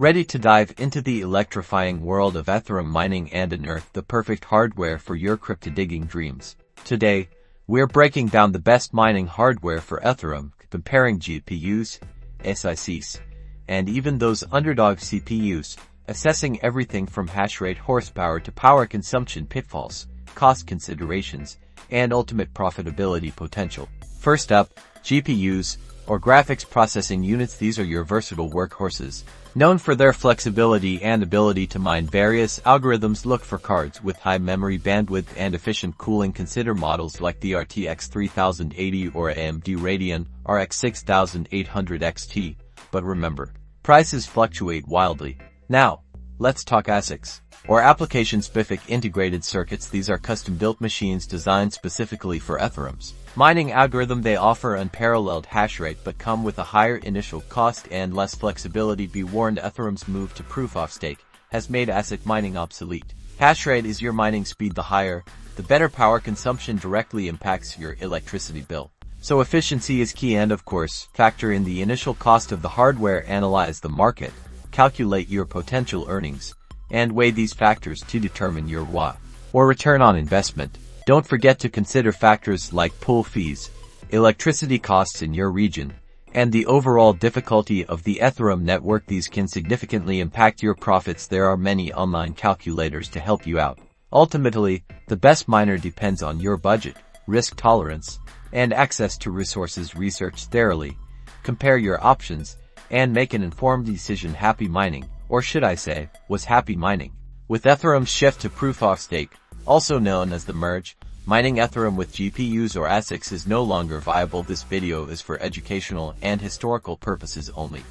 Ready to dive into the electrifying world of Ethereum mining and unearth the perfect hardware for your crypto digging dreams? Today, we're breaking down the best mining hardware for Ethereum, comparing GPUs, ASICs, and even those underdog CPUs, assessing everything from hashrate horsepower to power consumption pitfalls, cost considerations, and ultimate profitability potential. First up, GPUs, or graphics processing units. These are your versatile workhorses. Known for their flexibility and ability to mine various algorithms, look for cards with high memory bandwidth and efficient cooling. Consider models like the RTX 3080 or AMD Radeon RX 6800 XT. But remember, prices fluctuate wildly. Now, let's talk ASICs, or application-specific integrated circuits. These are custom-built machines designed specifically for Ethereum's mining algorithm. They offer unparalleled hash rate but come with a higher initial cost and less flexibility. Be warned, Ethereum's move to proof-of-stake has made ASIC mining obsolete. Hash rate is your mining speed. The higher, the better. Power consumption directly impacts your electricity bill, so efficiency is key. And of course, factor in the initial cost of the hardware. Analyze the market, calculate your potential earnings, and weigh these factors to determine your ROI, or return on investment. Don't forget to consider factors like pool fees, electricity costs in your region, and the overall difficulty of the Ethereum network. These can significantly impact your profits. There are many online calculators to help you out. Ultimately, the best miner depends on your budget, risk tolerance, and access to resources. Research thoroughly, compare your options, and make an informed decision. Happy mining, or should I say, was happy mining. With Ethereum's shift to proof-of-stake, also known as the merge, mining Ethereum with GPUs or ASICs is no longer viable. This video is for educational and historical purposes only.